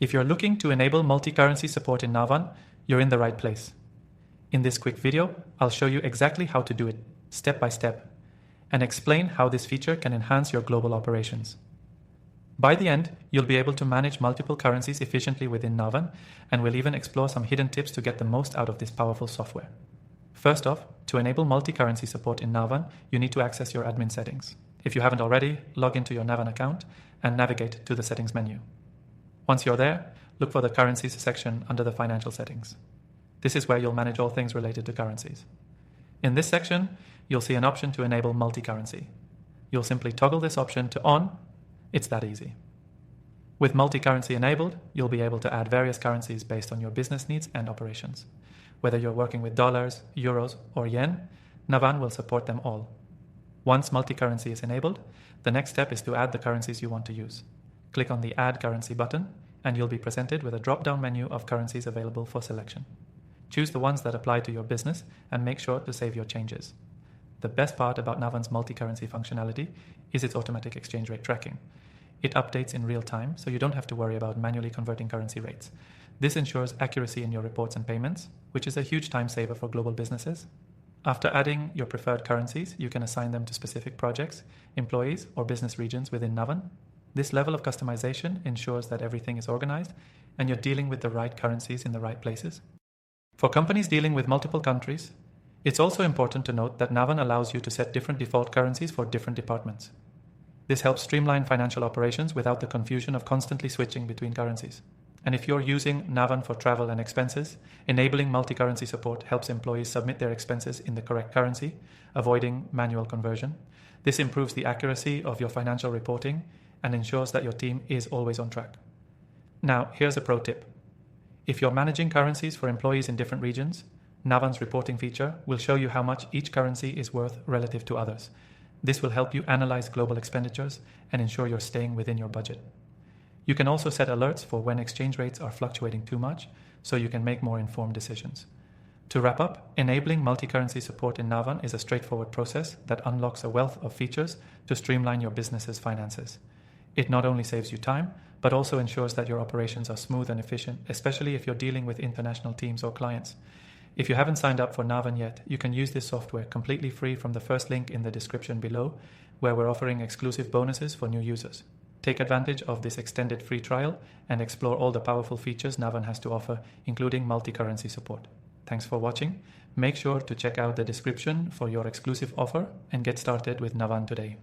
If you're looking to enable multi-currency support in Navan, you're in the right place. In this quick video, I'll show you exactly how to do it, step by step, and explain how this feature can enhance your global operations. By the end, you'll be able to manage multiple currencies efficiently within Navan, and we'll even explore some hidden tips to get the most out of this powerful software. First off, to enable multi-currency support in Navan, you need to access your admin settings. If you haven't already, log into your Navan account and navigate to the settings menu. Once you're there, look for the currencies section under the financial settings. This is where you'll manage all things related to currencies. In this section, you'll see an option to enable multi-currency. You'll simply toggle this option to on. It's that easy. With multi-currency enabled, you'll be able to add various currencies based on your business needs and operations. Whether you're working with dollars, euros, or yen, Navan will support them all. Once multi-currency is enabled, the next step is to add the currencies you want to use. Click on the Add Currency button, and you'll be presented with a drop-down menu of currencies available for selection. Choose the ones that apply to your business and make sure to save your changes. The best part about Navan's multi-currency functionality is its automatic exchange rate tracking. It updates in real time, so you don't have to worry about manually converting currency rates. This ensures accuracy in your reports and payments, which is a huge time saver for global businesses. After adding your preferred currencies, you can assign them to specific projects, employees, or business regions within Navan. This level of customization ensures that everything is organized and you're dealing with the right currencies in the right places. For companies dealing with multiple countries, it's also important to note that Navan allows you to set different default currencies for different departments. This helps streamline financial operations without the confusion of constantly switching between currencies. And if you're using Navan for travel and expenses, enabling multi-currency support helps employees submit their expenses in the correct currency, avoiding manual conversion. This improves the accuracy of your financial reporting and ensures that your team is always on track. Now, here's a pro tip. If you're managing currencies for employees in different regions, Navan's reporting feature will show you how much each currency is worth relative to others. This will help you analyze global expenditures and ensure you're staying within your budget. You can also set alerts for when exchange rates are fluctuating too much, so you can make more informed decisions. To wrap up, enabling multi-currency support in Navan is a straightforward process that unlocks a wealth of features to streamline your business's finances. It not only saves you time, but also ensures that your operations are smooth and efficient, especially if you're dealing with international teams or clients. If you haven't signed up for Navan yet, you can use this software completely free from the first link in the description below, where we're offering exclusive bonuses for new users. Take advantage of this extended free trial and explore all the powerful features Navan has to offer, including multi-currency support. Thanks for watching. Make sure to check out the description for your exclusive offer and get started with Navan today.